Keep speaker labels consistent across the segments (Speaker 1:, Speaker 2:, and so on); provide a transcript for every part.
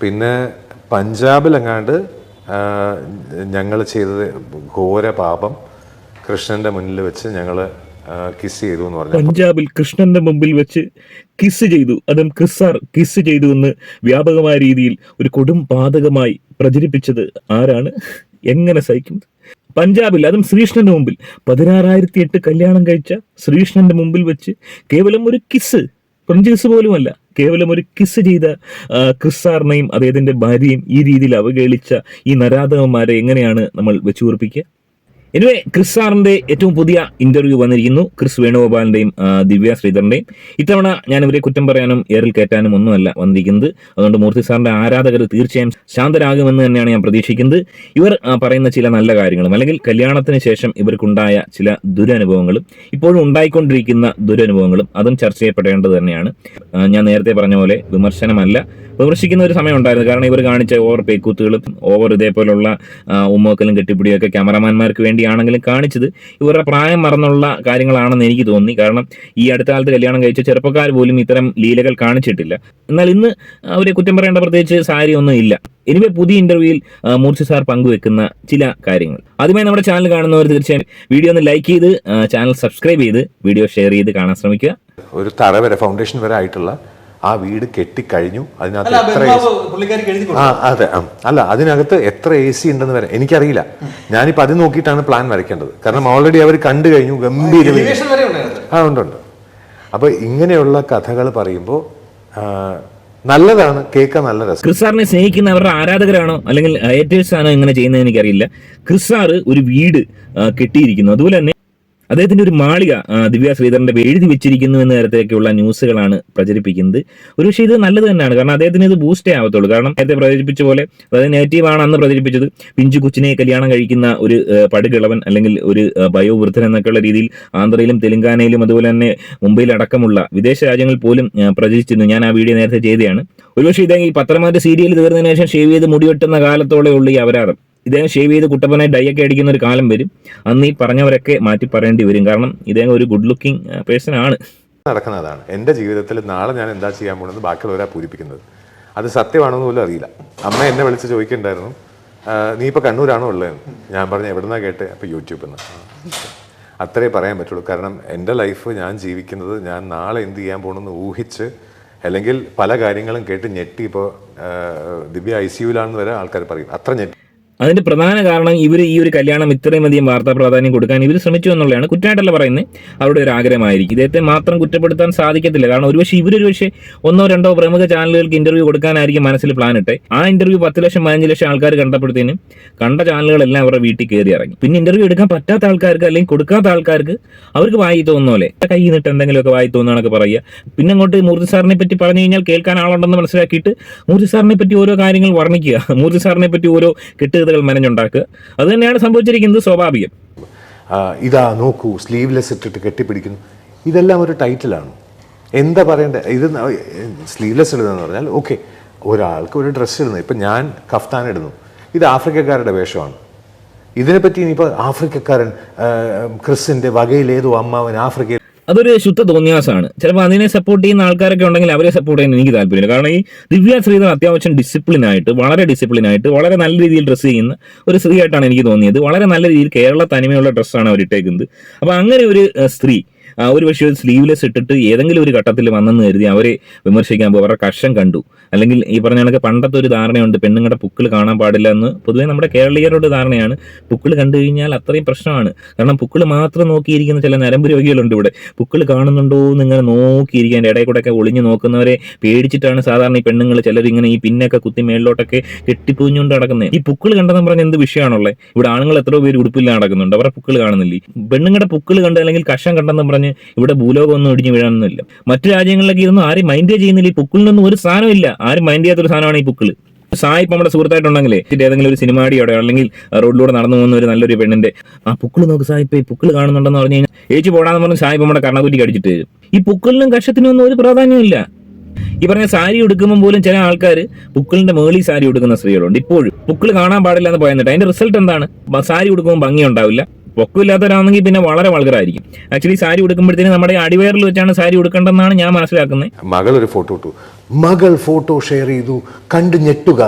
Speaker 1: പിന്നെ പഞ്ചാബിലെങ്ങാണ്ട് ഞങ്ങൾ ചെയ്തത് ഘോര പാപം കൃഷ്ണന്റെ മുന്നിൽ വെച്ച് ഞങ്ങൾ കിസ് ചെയ്തു എന്ന് പറഞ്ഞു.
Speaker 2: പഞ്ചാബിൽ കൃഷ്ണന്റെ മുമ്പിൽ വെച്ച് കിസ് ചെയ്തു, അതും ക്രിസാർ കിസ് ചെയ്തു എന്ന് വ്യാപകമായ രീതിയിൽ ഒരു കൊടും പാതകമായി പ്രചരിപ്പിച്ചത് ആരാണ്? എങ്ങനെ സഹിക്കും? പഞ്ചാബിൽ, അതും ശ്രീകൃഷ്ണന്റെ മുമ്പിൽ 16,008 കല്യാണം കഴിച്ച ശ്രീകൃഷ്ണന്റെ മുമ്പിൽ വെച്ച് കേവലം ഒരു കിസ്, ഫ്രഞ്ച് കിസ് പോലുമല്ല, കേവലം ഒരു കിസ് ചെയ്ത ക്രിസാറിനെയും അദ്ദേഹത്തിന്റെ ഭാര്യയും ഈ രീതിയിൽ അവഹേളിച്ച ഈ നരാധമന്മാരെ എങ്ങനെയാണ് നമ്മൾ വെച്ചു കുറിപ്പിക്കുക? എനിവേ, ക്രിസാറിന്റെ ഏറ്റവും പുതിയ ഇന്റർവ്യൂ വന്നിരിക്കുന്നു. ക്രിസ് വേണുഗോപാലിന്റെയും ദിവ്യ ശ്രീധറിന്റെയും. ഇത്തവണ ഞാൻ ഇവരെ കുറ്റം പറയാനും ഏറിൽ കയറ്റാനും ഒന്നുമല്ല വന്നിരിക്കുന്നത്. അതുകൊണ്ട് മൂർത്തി സാറിന്റെ ആരാധകർ തീർച്ചയായും ശാന്തരാകുമെന്ന് തന്നെയാണ് ഞാൻ പ്രതീക്ഷിക്കുന്നത്. ഇവർ പറയുന്ന ചില നല്ല കാര്യങ്ങളും അല്ലെങ്കിൽ കല്യാണത്തിന് ശേഷം ഇവർക്കുണ്ടായ ചില ദുരനുഭവങ്ങളും ഇപ്പോഴും ഉണ്ടായിക്കൊണ്ടിരിക്കുന്ന ദുരനുഭവങ്ങളും അതും ചർച്ച ചെയ്യപ്പെടേണ്ടത് തന്നെയാണ്. ഞാൻ നേരത്തെ പറഞ്ഞ പോലെ വിമർശനമല്ല, വിമർശിക്കുന്ന ഒരു സമയം ഉണ്ടായിരുന്നു. കാരണം ഇവർ കാണിച്ച ഓവർ പേക്കൂത്തുകളും ഓവർ ഇതേപോലുള്ള ഉമ്മക്കലും കെട്ടിപ്പിടിയൊക്കെ ക്യാമറാമാൻമാർക്ക് വേണ്ടിയാണെങ്കിലും കാണിച്ചത് ഇവരുടെ പ്രായം മറന്നുള്ള കാര്യങ്ങളാണെന്ന് എനിക്ക് തോന്നി. കാരണം ഈ അടുത്ത കാലത്ത് കല്യാണം കഴിച്ച ചെറുപ്പക്കാർ പോലും ഇത്തരം ലീലകൾ കാണിച്ചിട്ടില്ല. എന്നാൽ ഇന്ന് അവരെ കുറ്റം പറയേണ്ട പ്രത്യേകിച്ച് സാരിയൊന്നും ഇല്ല. എനിവേ, പുതിയ ഇന്റർവ്യൂവിൽ മൂർത്തി സാർ പങ്കുവെക്കുന്ന ചില കാര്യങ്ങൾ. ആദ്യമായി നമ്മുടെ ചാനൽ കാണുന്നവർ തീർച്ചയായും വീഡിയോ ഒന്ന് ലൈക്ക് ചെയ്ത് ചാനൽ സബ്സ്ക്രൈബ് ചെയ്ത് വീഡിയോ ഷെയർ ചെയ്ത് കാണാൻ ശ്രമിക്കുക.
Speaker 1: ഒരു തറ വരെ, ഫൗണ്ടേഷൻ വരെ ആയിട്ടുള്ള ആ വീട് കെട്ടിക്കഴിഞ്ഞു. അതിനകത്ത് അതിനകത്ത് എത്ര AC ഉണ്ടെന്ന് വരെ എനിക്കറിയില്ല. ഞാനിപ്പോൾ അത് നോക്കിയിട്ടാണ് പ്ലാൻ വരയ്ക്കേണ്ടത്. കാരണം ഓൾറെഡി അവർ കണ്ടു കഴിഞ്ഞു. ഗംഭീര ഉണ്ട്. അപ്പൊ ഇങ്ങനെയുള്ള കഥകൾ പറയുമ്പോൾ നല്ലതാണ്, കേൾക്കാൻ നല്ല രസം.
Speaker 2: ക്രിസാറിനെ സ്നേഹിക്കുന്ന അവരുടെ ആരാധകരാണോ അല്ലെങ്കിൽ ഹേറ്റേഴ്സ് ആണോ ഇങ്ങനെ ചെയ്യുന്നത് എനിക്കറിയില്ല. ക്രിസാർ ഒരു വീട് കെട്ടിയിരിക്കുന്നു, അതുപോലെ തന്നെ അദ്ദേഹത്തിന്റെ ഒരു മാളിക ദിവ്യ ശ്രീധറിന്റെ എഴുതി വെച്ചിരിക്കുന്നു എന്ന തരത്തിലേക്കുള്ള ന്യൂസുകളാണ് പ്രചരിപ്പിക്കുന്നത്. ഒരുപക്ഷെ ഇത് നല്ലത് തന്നെയാണ്. കാരണം അദ്ദേഹത്തിന് ഇത് ബൂസ്റ്റേ ആവത്തുള്ളൂ. കാരണം നേരത്തെ പ്രചരിപ്പിച്ച പോലെ, അതായത് നെഗറ്റീവാണ് അന്ന് പ്രചരിപ്പിച്ചത്, പിഞ്ചു കൊച്ചിനെ കല്യാണം കഴിക്കുന്ന ഒരു പടുകിളവൻ അല്ലെങ്കിൽ ഒരു വയോവൃദ്ധൻ എന്നൊക്കെയുള്ള രീതിയിൽ ആന്ധ്രയിലും തെലങ്കാനയിലും അതുപോലെ തന്നെ മുംബൈയിലടക്കമുള്ള വിദേശ രാജ്യങ്ങളിൽ പോലും പ്രചരിച്ചിരുന്നു. ഞാൻ ആ വീഡിയോ നേരത്തെ ചെയ്തതാണ്. ഒരുപക്ഷെ ഇദ്ദേഹം ഈ പത്രമാറ്റ സീരിയൽ തീർന്നതിന് ശേഷം ഷേവ് ചെയ്ത് മുടിവെട്ടുന്ന കാലത്തോടെ ഉള്ള ഈ അപരാധം, ഇദ്ദേഹം ഷേവ് ചെയ്ത് കുട്ടപ്പനായി ഡൈയൊക്കെ അടിക്കുന്ന ഒരു കാലം വരും. അന്ന് ഈ പറഞ്ഞവരൊക്കെ മാറ്റി പറയേണ്ടി വരും. കാരണം ഇദ്ദേഹം ഒരു ഗുഡ് ലുക്കിംഗ് പേഴ്സൺ ആണ്.
Speaker 1: നടക്കുന്നതാണ്. എൻ്റെ ജീവിതത്തിൽ നാളെ ഞാൻ എന്താ ചെയ്യാൻ പോകുന്നത് ബാക്കിയുള്ളവരാ പൂരിപ്പിക്കുന്നത്. അത് സത്യമാണെന്ന് പോലും അറിയില്ല. അമ്മ എന്നെ വിളിച്ച് ചോദിക്കുന്നുണ്ടായിരുന്നു, നീ ഇപ്പോൾ കണ്ണൂരാണോ ഉള്ളതെന്ന്. ഞാൻ പറഞ്ഞു എവിടുന്നാ കേട്ട്? അപ്പോൾ യൂട്യൂബിൽ നിന്ന്. അത്രേ പറയാൻ പറ്റുള്ളൂ. കാരണം എൻ്റെ ലൈഫ് ഞാൻ ജീവിക്കുന്നത് ഞാൻ നാളെ എന്ത് ചെയ്യാൻ പോകണമെന്ന് ഊഹിച്ച്, അല്ലെങ്കിൽ പല കാര്യങ്ങളും കേട്ട് ഞെട്ടി. ഇപ്പോൾ ദിവ്യ ICUലാണെന്ന് വരെ ആൾക്കാർ പറയും. അത്ര ഞെട്ടി.
Speaker 2: അതിന്റെ പ്രധാന കാരണം ഇവർ ഈ ഒരു കല്യാണം ഇത്രയും അധികം വാർത്താ പ്രാധാന്യം കൊടുക്കാൻ ഇവർ ശ്രമിച്ചു എന്നുള്ളതാണ്. കുറ്റമായിട്ടല്ല പറയുന്നത്, അവരുടെ ഒരു ആഗ്രഹമായിരിക്കും. ഇദ്ദേഹത്തെ മാത്രം കുറ്റപ്പെടുത്താൻ സാധിക്കത്തില്ല. കാരണം ഒരുപക്ഷെ ഒന്നോ രണ്ടോ പ്രമുഖ ചാനലുകൾക്ക് ഇന്റർവ്യൂ കൊടുക്കാനായിരിക്കും മനസ്സിൽ പ്ലാൻ ഇട്ടെ. ആ ഇന്റർവ്യൂ 10 ലക്ഷം 15 ലക്ഷം ആൾക്കാർ കണ്ടപ്പോഴത്തേനും കണ്ട ചാനലുകളെല്ലാം അവരുടെ വീട്ടിൽ കയറി ഇറങ്ങി. പിന്നെ ഇന്റർവ്യൂ എടുക്കാൻ പറ്റാത്ത ആൾക്കാർക്ക് അല്ലെങ്കിൽ കൊടുക്കാത്ത ആൾക്കാർക്ക് അവർക്ക് വായി തോന്നുന്നോലെ കൈ നിന്നിട്ട് എന്തെങ്കിലുമൊക്കെ വായി തോന്നുകയാണൊക്കെ പറയുക. പിന്നെ അങ്ങോട്ട് മൂർത്തി സാറിനെ പറ്റി പറഞ്ഞു കഴിഞ്ഞാൽ കേൾക്കാൻ ആളുണ്ടെന്ന് മനസ്സിലാക്കിയിട്ട് മൂർത്തി സാറിനെ പറ്റി ഓരോ കാര്യങ്ങൾ വർണ്ണിക്കുക, മൂർത്തി സാറിനെ പറ്റി ഓരോ മെനഞ്ഞുണ്ടാക്കുക. അത് തന്നെയാണ് സംഭവിച്ചിരിക്കുന്നത്. സ്വാഭാവികം.
Speaker 1: ഇതാ നോക്കൂ, സ്ലീവ്ലെസ് ഇട്ടിട്ട് കെട്ടിപ്പിടിക്കുന്നു. ഇതെല്ലാം ഒരു ടൈറ്റിലാണ്. എന്താ പറയണ്ടേ? ഇത് സ്ലീവ്ലെസ് ഇടുന്നതെന്ന് പറഞ്ഞാൽ ഓക്കെ, ഒരാൾക്ക് ഒരു ഡ്രസ്സ് ഇടുന്നത്. ഇപ്പം ഞാൻ കഫ്താൻ ഇടുന്നു, ഇത് ആഫ്രിക്കക്കാരുടെ വേഷമാണ്. ഇതിനെപ്പറ്റി ഇനിയിപ്പോൾ ആഫ്രിക്കക്കാരൻ ക്രിസിന്റെ വകയിലേതോ അമ്മാവൻ ആഫ്രിക്കയിൽ,
Speaker 2: അതൊരു ശുദ്ധ തോന്നിയാസമാണ്. ചിലപ്പോൾ അതിനെ സപ്പോർട്ട് ചെയ്യുന്ന ആൾക്കാരൊക്കെ ഉണ്ടെങ്കിൽ അവരെ സപ്പോർട്ട് ചെയ്യാൻ എനിക്ക് താല്പര്യമില്ല. കാരണം ഈ ദിവ്യ ശ്രീധർ അത്യാവശ്യം ഡിസിപ്ലിനായിട്ട് വളരെ നല്ല രീതിയിൽ ഡ്രസ്സ് ചെയ്യുന്ന ഒരു സ്ത്രീ ആയിട്ടാണ് എനിക്ക് തോന്നിയത്. വളരെ നല്ല രീതിയിൽ കേരള തനിമയുള്ള ഡ്രസ്സാണ് അവർ ഇട്ടേക്കുന്നത്. അപ്പോൾ അങ്ങനെ ഒരു സ്ത്രീ ഒരു പക്ഷേ സ്ലീവ്ലെസ് ഇട്ടിട്ട് ഏതെങ്കിലും ഒരു ഘട്ടത്തിൽ വന്നെന്ന് കരുതി അവരെ വിമർശിക്കാൻ പോകും. അവരുടെ കഷം കണ്ടു, അല്ലെങ്കിൽ ഈ പറഞ്ഞ കണക്ക് പണ്ടത്തെ ഒരു ധാരണയുണ്ട്, പെണ്ണുങ്ങളുടെ പുക്കിൾ കാണാൻ പാടില്ല എന്ന് പൊതുവെ നമ്മുടെ കേരളീയരുടെ ധാരണയാണ്. പുക്കിൾ കണ്ടു കഴിഞ്ഞാൽ അത്രയും പ്രശ്നമാണ്. കാരണം പുക്കിൾ മാത്രം നോക്കിയിരിക്കുന്ന ചില നരമ്പ് രോഗികളുണ്ട് ഇവിടെ. പുക്കിൾ കാണുന്നുണ്ടോ എന്ന് ഇങ്ങനെ നോക്കിയിരിക്കാൻ, ഇടയിൽ കൂടെ ഒക്കെ ഒളിഞ്ഞു നോക്കുന്നവരെ പേടിച്ചിട്ടാണ് സാധാരണ ഈ പെണ്ണുങ്ങൾ ചിലരിങ്ങനെ ഈ പിന്നൊക്കെ കുത്തി മേളിലോട്ടൊക്കെ കെട്ടിപ്പൊഞ്ഞുകൊണ്ട് നടക്കുന്നത്. ഈ പുക്കിൾ കണ്ടെന്ന് പറഞ്ഞ എന്ത് വിഷയമാണുള്ളത്? ഇവിടെ ആണുങ്ങൾ എത്രയോ പേര് ഉടുപ്പില്ല നടക്കുന്നുണ്ട്, അവരുടെ പുക്കിൾ കാണുന്നില്ലേ? പെണ്ണുങ്ങളുടെ പുക്കിൾ കണ്ട് അല്ലെങ്കിൽ കഷം കണ്ടെന്ന് പറഞ്ഞ് ഇവിടെ ഭൂലോകം ഒന്നും ഇടിഞ്ഞു വീഴണമെന്നില്ല. മറ്റു രാജ്യങ്ങളിലൊക്കെ ഇതൊന്നും ആരും മൈൻഡ് ചെയ്യുന്നില്ല. ഈ പുക്കിളിനൊന്നും ഒരു സാധനമില്ല. ആരും മൈൻഡ് ചെയ്യാത്തൊരു സാധനമാണ് ഈ പുക്കിള്. സായിപ്പ് നമ്മുടെ സുഹൃത്തായിട്ടുണ്ടെങ്കിലേ ഏതെങ്കിലും ഒരു സിനിമാടിയോടെ അല്ലെങ്കിൽ റോഡിലൂടെ നടന്നു പോകുന്ന ഒരു നല്ലൊരു പെണ്ണിന്റെ ആ പുക്കിള് നോക്ക് സായിപ്പ്, ഈ പുക്കിള് കാണുന്നുണ്ടെന്ന് പറഞ്ഞു കഴിഞ്ഞാൽ ഏച്ചി പോടാന്ന് പറഞ്ഞ് സായിപ്പ് നമ്മുടെ കർണക്കുറ്റിക്ക് അടിച്ചിട്ട് തരും. ഈ പുക്കിളിനും കഷത്തിനും ഒന്നും ഒരു പ്രാധാന്യമില്ല. ഈ പറഞ്ഞ സാരി ഉടുക്കുമ്പോൾ പോലും ചില ആൾക്കാർ പുക്കിളിന്റെ മേളി സാരി ഉടുക്കുന്ന സ്ത്രീകളുണ്ട്. ഇപ്പോഴും പുക്കിള് കാണാൻ പാടില്ല എന്ന് പറയുന്നുണ്ട്. അതിന്റെ റിസൾട്ട് എന്താണ്? സാരി ഉടുക്കുമ്പോൾ ഭംഗി ഉണ്ടാവില്ല, പൊക്കമില്ലാത്തവരാണെങ്കിൽ പിന്നെ വളരെ വൾഗറായിരിക്കും. ആക്ച്വലി സാരി ഉടുക്കുമ്പോഴത്തേനും നമ്മുടെ അടിവയറിൽ വെച്ചാണ് സാരി ഉടുക്കേണ്ടതെന്നാണ് ഞാൻ മനസ്സിലാക്കുന്നത്.
Speaker 1: മകൾ ഒരു ഫോട്ടോ ഇട്ടു, മകൾ ഫോട്ടോ ഷെയർ ചെയ്തു, കണ്ടു ഞെട്ടുക.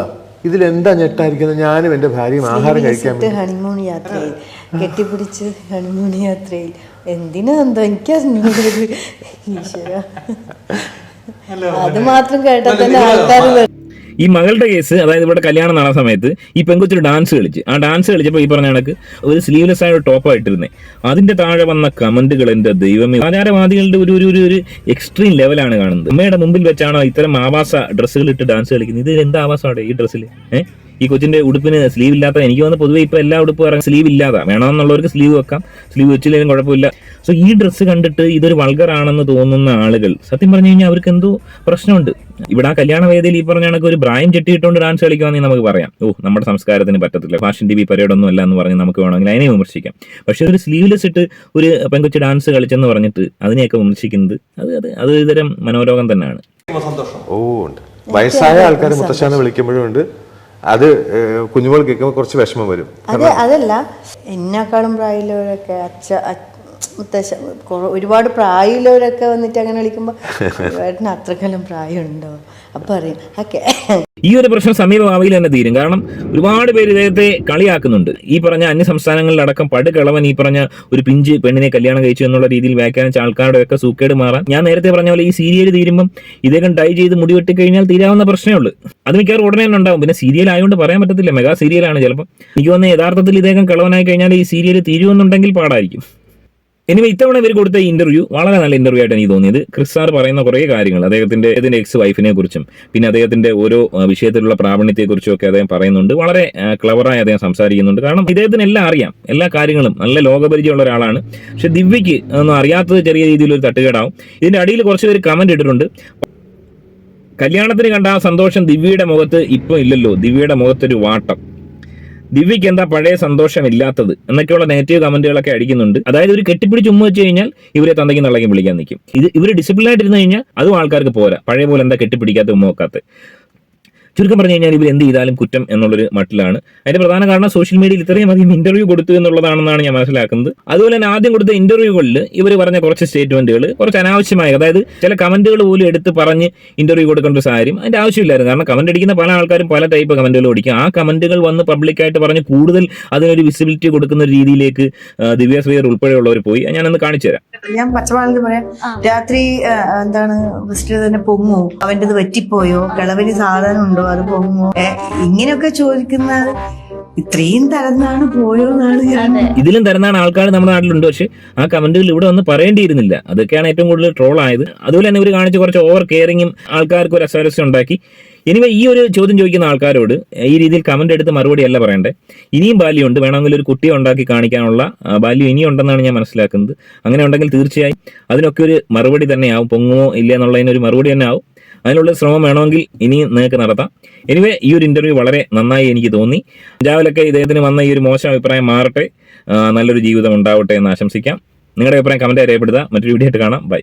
Speaker 1: ഇതിലെന്താ ഞെട്ടായിരിക്കുന്നത്? ഞാനും എൻ്റെ ഭാര്യയും ആഹാരം കഴിക്കാൻ
Speaker 3: ഹണിമൂൺ യാത്രയിൽ കെട്ടിപ്പിടിച്ച് ഹണിമൂൺ യാത്രയിൽ എന്തിനാ എന്തോ എനിക്കറിഞ്ഞൂടത്. ഈശ്വര, അത് മാത്രം കേട്ടാൽ തന്നെ ആൾക്കാർ.
Speaker 2: ഈ മകളുടെ കേസ്, അതായത് ഇവിടെ കല്യാണം നടന്ന സമയത്ത് ഈ പെങ്കൊച്ചൊരു ഡാൻസ് കളിച്ച്, ആ ഡാൻസ് കളിച്ചപ്പോൾ ഈ പറഞ്ഞ കണക്ക് ഒരു സ്ലീവ്ലെസ് ആയ ഒരു ടോപ്പായിട്ടിരുന്നേ. അതിന്റെ താഴെ വന്ന കമന്റുകൾ, എൻ്റെ ദൈവമേ, ആചാരവാദികളുടെ ഒരു എക്സ്ട്രീം ലെവലാണ് കാണുന്നത്. അമ്മയുടെ മുമ്പിൽ വെച്ചാണോ ഇത്തരം ആവാസ ഡ്രസ്സുകൾ ഇട്ട് ഡാൻസ് കളിക്കുന്നത്? ഇത് എന്താ ആവാസമാണ് ഈ ഡ്രസ്സിൽ? ഈ കൊച്ചിന്റെ ഉടുപ്പിന് സ്ലീവ് ഇല്ലാത്ത, എനിക്ക് വന്ന് പൊതുവെ ഇപ്പൊ എല്ലാ ഉടുപ്പും ഇറങ്ങി സ്ലീവ് ഇല്ലാതെ, വേണമെന്നുള്ളവർക്ക് സ്ലീവ് വെക്കാം, സ്ലീവ് വെച്ചില്ലെങ്കിലും കുഴപ്പമില്ല. സോ ഈ ഡ്രസ്സ് കണ്ടിട്ട് ഇതൊരു വൾഗർ ആണെന്ന് തോന്നുന്ന ആളുകൾ, സത്യം പറഞ്ഞു കഴിഞ്ഞാൽ അവർക്ക് എന്തോ പ്രശ്നമുണ്ട്. ഇവിടെ ആ കല്യാണ വേദിയിൽ ഈ പറഞ്ഞ കണക്ക് ഒരു ബ്രായം ചെട്ടിയിട്ടുകൊണ്ട് ഡാൻസ് കളിക്കുവാണെങ്കിൽ നമുക്ക് പറയാം, ഓ നമ്മുടെ സംസ്കാരത്തിന് പറ്റത്തില്ല, ഫാഷൻ ടി വി പരേഡൊന്നും അല്ല എന്ന് പറഞ്ഞ് നമുക്ക് വേണമെങ്കിൽ അതിനെ വിമർശിക്കാം. പക്ഷെ ഒരു സ്ലീവ്ലെസ് ഇട്ട് ഒരു പെങ്കൊച്ച് ഡാൻസ് കളിച്ചെന്ന് പറഞ്ഞിട്ട് അതിനെയൊക്കെ വിമർശിക്കുന്നത് അത് ഇതരം മനോരോഗം തന്നെയാണ്.
Speaker 1: ഓ ഉണ്ട്. വയസ്സായ ആൾക്കാർ മുത്തശ്ശാന്ന് വിളിക്കുമ്പോഴും ഉണ്ട്. അത് കുഞ്ഞുമോൾ കേൾക്കുമ്പോൾ കുറച്ച് വിഷമം വരും.
Speaker 3: അതല്ല, എന്നെക്കാളും പ്രായമുള്ളവരൊക്കെ മുത്തശ്ശ ഒരുപാട് പ്രായമുള്ളവരൊക്കെ വന്നിട്ട് അങ്ങനെ വിളിക്കുമ്പോൾ ഏട്ടന് അത്രക്കാലം പ്രായമുണ്ടോ? അപ്പം അറിയാം ഓക്കെ.
Speaker 2: ഈ ഒരു പ്രശ്നം സമീപഭാവിയിൽ തന്നെ തീരും. കാരണം ഒരുപാട് പേര് ഇദ്ദേഹത്തെ കളിയാക്കുന്നുണ്ട്. ഈ പറഞ്ഞ അന്യ സംസ്ഥാനങ്ങളിലടക്കം പടുകളവൻ ഈ പറഞ്ഞ ഒരു പിഞ്ച് പെണ്ണിനെ കല്യാണം കഴിച്ചു എന്നുള്ള രീതിയിൽ വ്യാഖ്യാനിച്ച ആൾക്കാരുടെ ഒക്കെ സൂക്കേട് മാറാൻ, ഞാൻ നേരത്തെ പറഞ്ഞ പോലെ ഈ സീരിയൽ തീരുമ്പം ഇദ്ദേഹം ഡൈ ചെയ്ത് മുടി വെട്ടി കഴിഞ്ഞാൽ തീരാവുന്ന പ്രശ്നമേ ഉള്ളൂ. അത് മിക്കവാറും ഉടനെ തന്നെ ഉണ്ടാവും. പിന്നെ സീരിയൽ ആയതുകൊണ്ട് പറയാൻ പറ്റത്തില്ല, മെഗാ സീരിയലാണ്. ചിലപ്പോൾ എനിക്ക് തോന്നുന്നത് യഥാർത്ഥത്തിൽ ഇദ്ദേഹം കളവനായി കഴിഞ്ഞാൽ ഈ സീരിയൽ തീരുമെന്നുണ്ടെങ്കിൽ പാടായിരിക്കും. ഇനി ഇത്തവണ ഇവർ കൊടുത്ത ഇന്റർവ്യൂ വളരെ നല്ല ഇന്റർവ്യൂ ആയിട്ട് എനിക്ക് തോന്നിയത്. ക്രിസ് സാർ പറയുന്ന കുറേ കാര്യങ്ങൾ, അദ്ദേഹത്തിന്റെ എക്സ് വൈഫിനെ കുറിച്ചും പിന്നെ അദ്ദേഹത്തിന്റെ ഓരോ വിഷയത്തിലുള്ള പ്രാവീണ്യത്തെക്കുറിച്ചും ഒക്കെ അദ്ദേഹം പറയുന്നുണ്ട്. വളരെ ക്ലവറായി അദ്ദേഹം സംസാരിക്കുന്നുണ്ട്. കാരണം ഇദ്ദേഹത്തിന് എല്ലാം അറിയാം, എല്ലാ കാര്യങ്ങളും നല്ല ലോകപരിചയമുള്ള ഒരാളാണ്. പക്ഷെ ദിവ്യയ്ക്ക് ഒന്നും അറിയാത്തത് ചെറിയ രീതിയിലൊരു തട്ടുകേടാവും. ഇതിന്റെ അടിയിൽ കുറച്ച് പേര് കമന്റ് ഇട്ടിട്ടുണ്ട്, കല്യാണത്തിന് കണ്ട ആ സന്തോഷം ദിവ്യയുടെ മുഖത്ത് ഇപ്പം ഇല്ലല്ലോ, ദിവ്യയുടെ മുഖത്തൊരു വാട്ടം, ദിവ്യയ്ക്ക് എന്താ പഴയ സന്തോഷം ഇല്ലാത്തത് എന്നൊക്കെയുള്ള നെഗറ്റീവ് കമന്റുകളൊക്കെ അടിക്കുന്നുണ്ട്. അതായത് ഒരു കെട്ടിപ്പിടിച്ച് ഉമ്മ വെച്ച് കഴിഞ്ഞാൽ ഇവരെ തന്തയ്ക്കും തള്ളയ്ക്കും വിളിക്കാൻ നിൽക്കും. ഇവർ ഡിസിപ്ലിൻ ആയിട്ടിരുന്ന് കഴിഞ്ഞാൽ അതും ആൾക്കാർക്ക് പോരാ. പഴയ പോലെ എന്താ കെട്ടിപ്പിടിക്കാത്ത ഉമ്മ വെക്കാത്ത. ചുരുക്കം പറഞ്ഞു കഴിഞ്ഞാൽ ഇവർ എന്ത് ചെയ്താലും കുറ്റം എന്നുള്ളൊരു മട്ടിലാണ്. അതിന്റെ പ്രധാന കാരണം സോഷ്യൽ മീഡിയയിൽ ഇത്രയും അധികം ഇന്റർവ്യൂ കൊടുത്തു എന്നുള്ളതാണെന്നാണ് ഞാൻ മനസ്സിലാക്കുന്നത്. അതുപോലെ തന്നെ ആദ്യം കൊടുത്ത ഇന്റർവ്യൂകളിൽ ഇവർ പറഞ്ഞ കുറച്ച് സ്റ്റേറ്റ്മെന്റുകൾ കുറച്ച് അനാവശ്യമായ, അതായത് ചില കമന്റുകൾ പോലും എടുത്ത് പറഞ്ഞ് ഇന്റർവ്യൂ കൊടുക്കേണ്ട ഒരു സാഹചര്യം അതിന്റെ ആവശ്യമില്ലായിരുന്നു. കാരണം കമന്റ് അടിക്കുന്ന പല ആൾക്കാരും പല ടൈപ്പ് കമന്റുകൾ അടിക്കും. ആ കമന്റുകൾ വന്ന് പബ്ലിക്കായിട്ട് പറഞ്ഞ് കൂടുതൽ അതിനൊരു വിസിബിലിറ്റി കൊടുക്കുന്ന ഒരു രീതിയിലേക്ക് ദിവ്യ ശ്രീധർ ഉൾപ്പെടെയുള്ളവർ പോയി. ഞാനൊന്ന് കാണിച്ചു തരാം.
Speaker 3: ഞാൻ പച്ചവാളിൽ പറയാം, രാത്രി എന്താണ് ഫസ്റ്റ് തന്നെ പൊങ്ങോ, അവൻ്റെത് പറ്റിപ്പോയോ, കിളവിന് സാധനം ഉണ്ടോ, അത് പൊങ്ങോ, ഇങ്ങനെയൊക്കെ ചോദിക്കുന്ന ഇത്രയും തരന്നാണ് പോയോന്നാണ് ഞാൻ.
Speaker 2: ഇതിലും തരന്നാണ് ആൾക്കാർ നമ്മുടെ നാട്ടിലുണ്ട്. പക്ഷെ ആ കമന്റുകൾ ഇവിടെ വന്ന് പറയേണ്ടിയിരുന്നില്ല. അതൊക്കെയാണ് ഏറ്റവും കൂടുതൽ ട്രോൾ ആയത്. അതുപോലെ തന്നെ ഇവർ കാണിച്ച കുറച്ച് ഓവർ കെയറിങ്ങും ആൾക്കാർക്ക് ഒരു അസ്വാരസ്യം ഉണ്ടാക്കി. ഇനിവേ ഈ ഒരു ചോദ്യം ചോദിക്കുന്ന ആൾക്കാരോട് ഈ രീതിയിൽ കമന്റ് എടുത്ത് മറുപടി അല്ല പറയണ്ടേ. ഇനിയും ബാല്യമുണ്ട്, വേണമെങ്കിൽ ഒരു കുട്ടിയെ ഉണ്ടാക്കി കാണിക്കാനുള്ള ബാല്യം ഇനിയും ഉണ്ടെന്നാണ് ഞാൻ മനസ്സിലാക്കുന്നത്. അങ്ങനെ ഉണ്ടെങ്കിൽ തീർച്ചയായും അതിനൊക്കെ ഒരു മറുപടി തന്നെയാവും. പൊങ്ങുമോ ഇല്ല എന്നുള്ളതിനൊരു മറുപടി തന്നെ ആവും. അതിനുള്ള ശ്രമം വേണമെങ്കിൽ ഇനിയും നിങ്ങൾക്ക് നടത്താം. എനിവേ ഈ ഒരു ഇന്റർവ്യൂ വളരെ നന്നായി എനിക്ക് തോന്നി. പഞ്ചാബിലൊക്കെ ഇദ്ദേഹത്തിന് വന്ന ഈ ഒരു മോശം അഭിപ്രായം മാറട്ടെ, നല്ലൊരു ജീവിതം ഉണ്ടാവട്ടെ എന്ന് ആശംസിക്കാം. നിങ്ങളുടെ അഭിപ്രായം കമന്റ് രേഖപ്പെടുത്തുക. മറ്റൊരു വീഡിയോ ആയിട്ട് കാണാം. ബൈ.